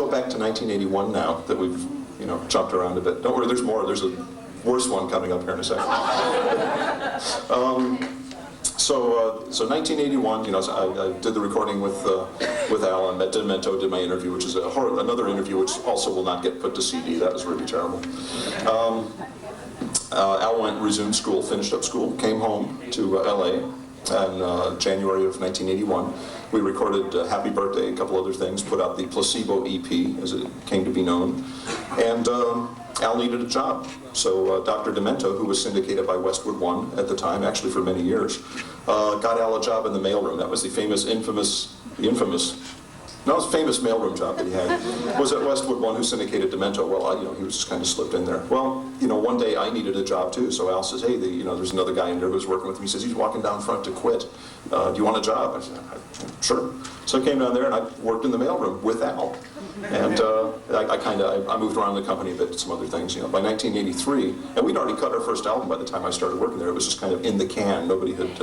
go back to 1981 now that we've, jumped around a bit. Don't worry, there's more. There's a worse one coming up here in a second. So 1981, I did the recording with Al and met Dementia, did my interview, which is another interview which also will not get put to CD. That was really terrible. Al resumed school, finished up school, came home to LA in January of 1981. We recorded Happy Birthday, a couple other things, put out the Placebo EP, as it came to be known, and Al needed a job. So Dr. Dementia, who was syndicated by Westwood One at the time, actually for many years, got Al a job in the mailroom. That was the famous mailroom job that he had, was at Westwood One, who syndicated Dementia. Well, he was just kind of slipped in there. Well, one day I needed a job too, so Al says, hey, there's another guy in there who's working with me. He says, he's walking down front to quit. Do you want a job? I said, sure. So I came down there and I worked in the mailroom with Al. And I moved around the company a bit, did some other things. By 1983, and we'd already cut our first album by the time I started working there. It was just kind of in the can. Nobody had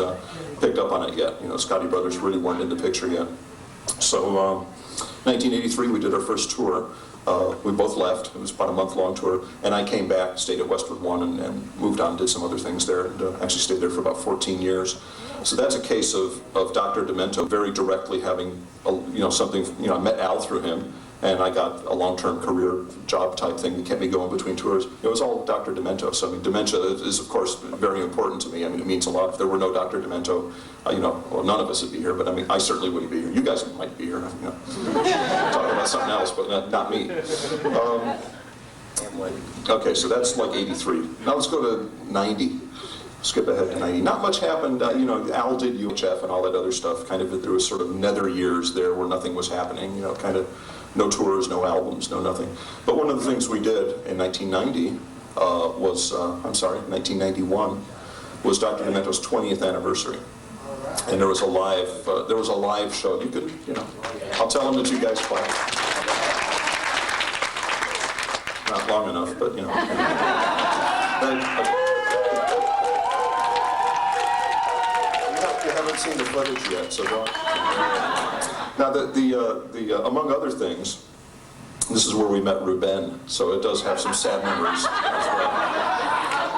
picked up on it yet. Scotty Brothers really weren't in the picture yet. So 1983, we did our first tour. We both left. It was about a month-long tour. And I came back, stayed at Westwood One, and moved on, did some other things there, and actually stayed there for about 14 years. So that's a case of Dr. Dementia very directly having, something, I met Al through him, and I got a long-term career job type thing that kept me going between tours. It was all Dr. Dementia. So dementia is of course very important to me. It means a lot. If there were no Dr. Dementia, none of us would be here. But I certainly wouldn't be here. You guys might be here. Talking about something else, but not me. Okay, so that's like 83. Now let's go to 90. Skip ahead to 90. Not much happened. Al did UHF and all that other stuff. Kind of there was sort of nether years there where nothing was happening. Kind of. No tours, no albums, no nothing. But one of the things we did in 1991, was Dr. Dementia's 20th anniversary. And there was a live show. You could, I'll tell them that you guys clap. Not long enough, but you haven't seen the footage yet, so don't. Now, among other things, this is where we met Ruben, so it does have some sad memories as well.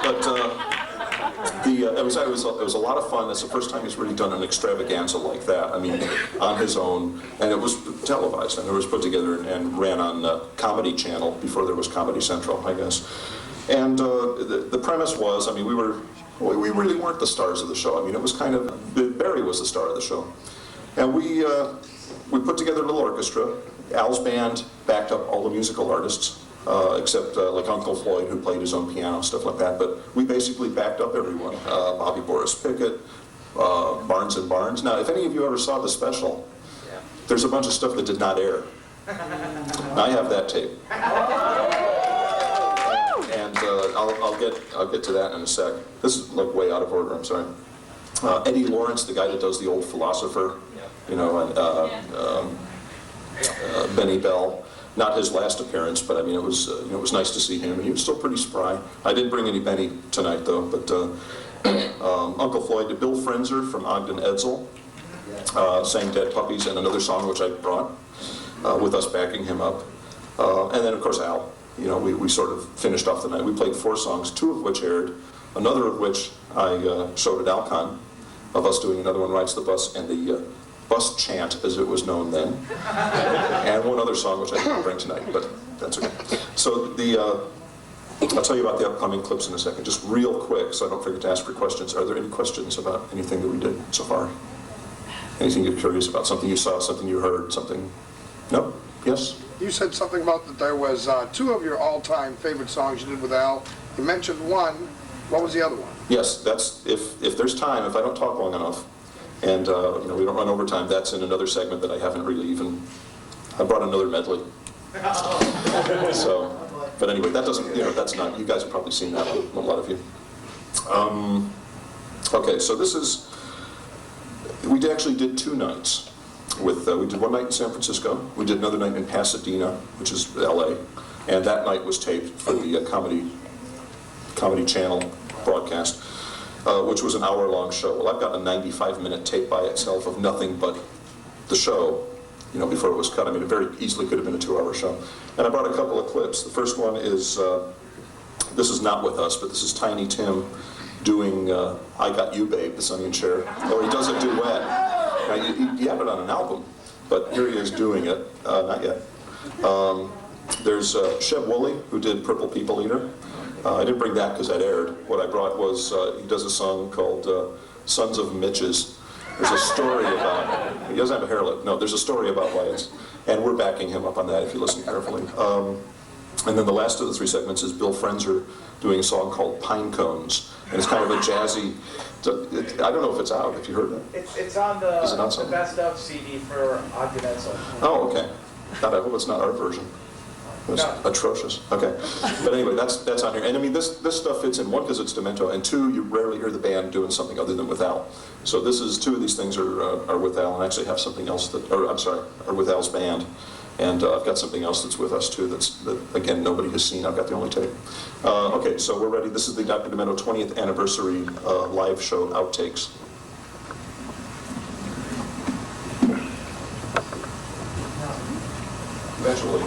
But it was a lot of fun. It's the first time he's really done an extravaganza like that. On his own, and it was televised, and it was put together and ran on Comedy Channel before there was Comedy Central, I guess. And the premise was, we really weren't the stars of the show. It was kind of Barry was the star of the show, and we put together a little orchestra. Al's band backed up all the musical artists, except like Uncle Floyd, who played his own piano, stuff like that. But we basically backed up everyone. Bobby Boris Pickett, Barnes and Barnes. Now, if any of you ever saw the special, there's a bunch of stuff that did not air. I have that tape. And I'll get to that in a sec. This is like way out of order, I'm sorry. Eddie Lawrence, the guy that does The Old Philosopher, Benny Bell. Not his last appearance, but it was nice to see him, and he was still pretty spry. I didn't bring any Benny tonight though, but Uncle Floyd, Bill Frenzer from Ogden Edsel, sang Dead Puppies and another song which I brought with us backing him up, and then of course Al. We sort of finished off the night. We played 4 songs, 2 of which aired, another of which I showed at Alcon, of us doing another one, Rides the Bus, and the Bus Chant, as it was known then, and one other song which I didn't bring tonight, but that's okay. So I'll tell you about the upcoming clips in a second, just real quick, so I don't forget to ask for questions. Are there any questions about anything that we did so far? Anything you're curious about? Something you saw, something you heard, something? No? Yes? You said something about that there was 2 of your all-time favorite songs you did with Al. You mentioned one. What was the other one? Yes, that's if there's time, if I don't talk long enough, and we don't run over time, that's in another segment that I haven't really even. I brought another medley. So, but anyway, that doesn't. That's not. You guys have probably seen that one. A lot of you. Okay, so this is. We actually did 2 nights. We did one night in San Francisco. We did another night in Pasadena, which is LA, and that night was taped for the Comedy Channel broadcast, which was an hour-long show. Well, I've got a 95-minute tape by itself of nothing but the show, before it was cut. I mean, it very easily could have been a 2-hour show. And I brought a couple of clips. The first one is, this is not with us, but this is Tiny Tim doing I Got You Babe, the Sonny and Cher, or he does a duet. Now, he had it on an album, but here he is doing it. Not yet. There's Sheb Woolley, who did Purple People Eater. I didn't bring that because that aired. What I brought was, he does a song called Sons of Mitches. There's a story about, he doesn't have a hair lip, no, there's a story about why it's, and we're backing him up on that if you listen carefully. And then the last of the 3 segments is Bill Frenzer doing a song called Pine Cones. And it's kind of a jazzy, I don't know if it's out, have you heard it? It's on the, is it on the Best Of CD for Occidental. Oh, okay. God, I hope it's not our version. It's atrocious. Okay. But anyway, that's on here. And I mean, this stuff fits in, 1, because it's Demento, and 2, you rarely hear the band doing something other than with Al. So this is, 2 of these things are with Al, and I actually have something else that, or I'm sorry, are with Al's band. And I've got something else that's with us too that again, nobody has seen. I've got the only tape. Okay, so we're ready. This is the Dr. Demento 20th anniversary live show outtakes. Eventually.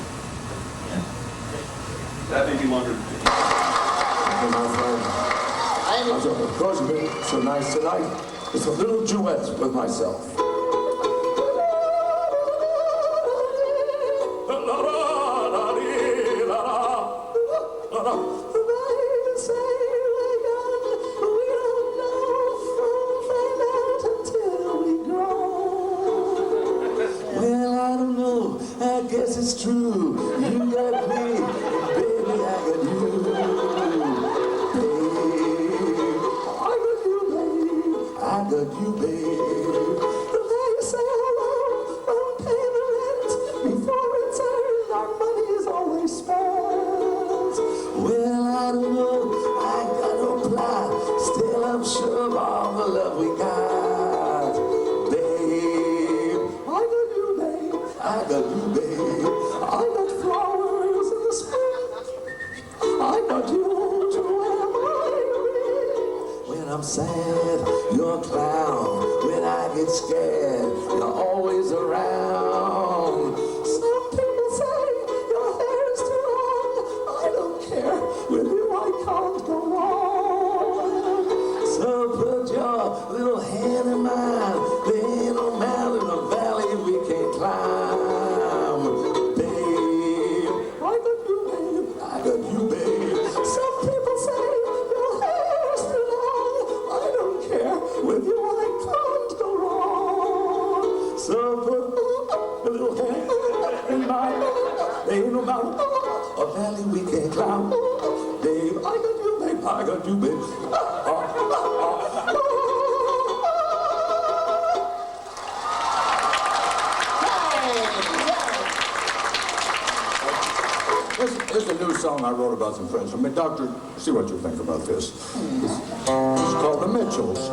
That may be longer than me. My friend, of course, it's been so nice tonight. It's a little duet with myself. I guess it's true. You got me, baby, I got you. Babe, I got you, babe. The day you say hello, don't pay the rent. Before return, our money is always spent. Well, I don't know, I got no plot. Still, I'm sure of all the love we got. Babe, I got you, babe. I got you, babe. I got flowers in the spring. I got you to wear my ring. When I'm sad, you're a clown. When I get scared, you're always around. Some people say your hair is too long. I don't care. With you, I can't go wrong. So put your little hand in mine. There ain't no mountain or valley we can't climb. Ain't no mountain or valley we can't climb. Babe, I got you, babe, I got you, babe. Here's a new song I wrote about some friends. I mean, Doctor, see what you think about this. It's called The Mitchells.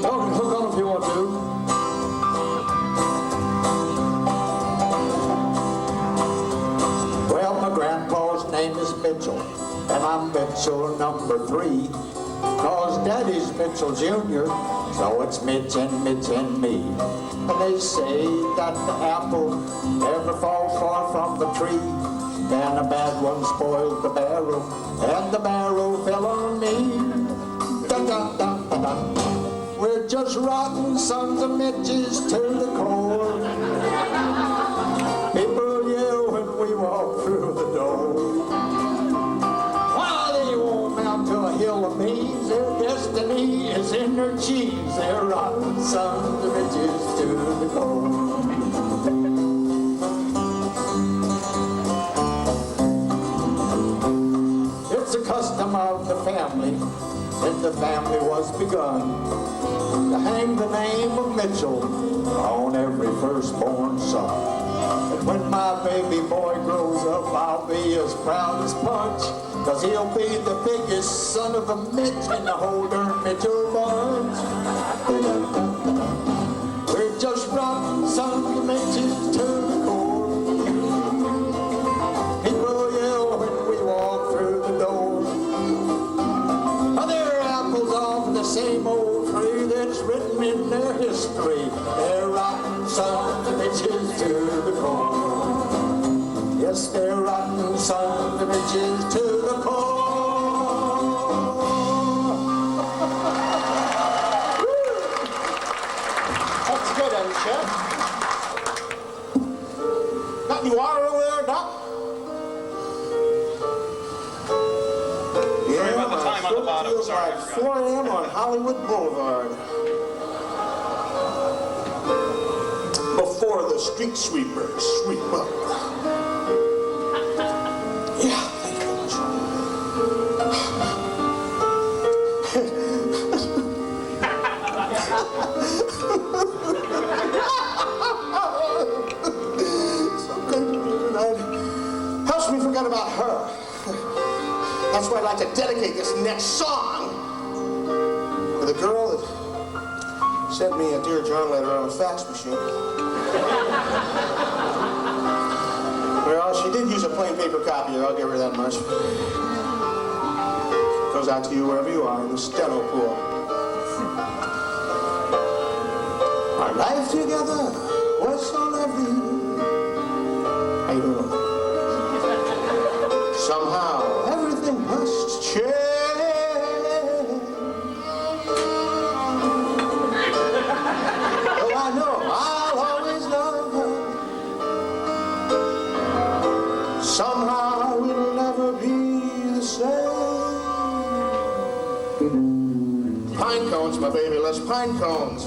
Y'all can hook on if you want to. Name is Mitchell, and I'm Mitchell number 3. Cause Daddy's Mitchell Jr., so it's Mitch and Mitch and me. And they say that the apple never falls far from the tree. And a bad one spoiled the barrel, and the barrel fell on me. Dun, dun, dun, dun, dun. We're just rotten sons of Mitches to the core. People yell when we walk through the door. A hill of beans, their destiny is in their genes. They're rotten sons of bitches to the core. It's a custom of the family, when the family was begun, to hang the name of Mitchell on every firstborn son. And when my baby boy grows up, I'll be as proud as Punch, 'cause he'll be the biggest son of a Mitch in the whole darn Mitchell bunch. We're just rotten sons of Mitches to the core. People yell when we walk through the door. They're apples off the same old tree that's written in their history. They're rotten sons of Mitches Yes, they're rotten sons of bitches to the core. That's good, Chef. Got any water over there, Doc? Sorry about the time on the bottom. Feels Sorry, I like forgot. 4 a.m. on Hollywood Boulevard. Before the street sweepers sweep up. Yeah, thank you much. So good to be tonight. Helps me forget about her. That's why I'd like to dedicate this next song to the girl that sent me a Dear John letter on a fax machine. Well, she did use a plain paper copier, I'll give her that much. Goes out to you wherever you are in the steno pool. Our life together was so lovely. How you doing? Somehow everything must change. Oh, I know I'll always love her. Somehow we'll never be the same. Pine cones, my baby loves pine cones.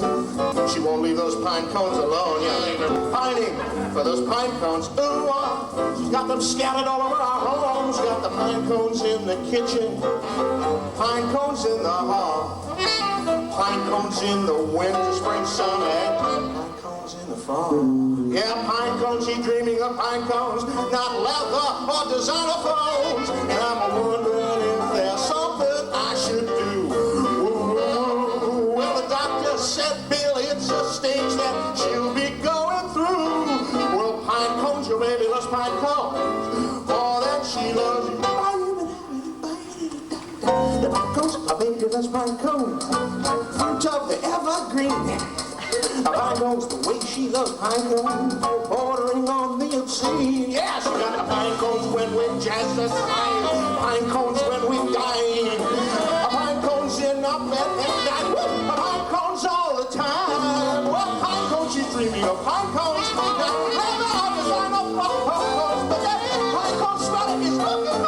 She won't leave those pine cones alone. Yeah, they're pining for those pine cones. Ooh, she's got them scattered all over our home. She's got the pine cones in the kitchen, pine cones in the hall, pine cones in the winter, spring, summer, and pine cones in the fall. Yeah, pine cones, she's dreaming of pine cones, not leather or designer phones. And I'm wondering if there's something I should do. Ooh, well, the doctor said, Bill, it's a stage that she'll be going through. Well, pine cones, your baby loves pine cones more than she loves you. The pine cones, my baby loves pine cones, fruit of the evergreen. Pine cones, the way she loves pine cones, bordering on the obscene. Yeah, she got the pine cones when we jazz the sign, pine cones when we dine, pine cones in our bed at night, pine cones all the time. Well, pine cones, she's dreaming of pine cones, that leather design of pine cones, but that pine cone sweater is looking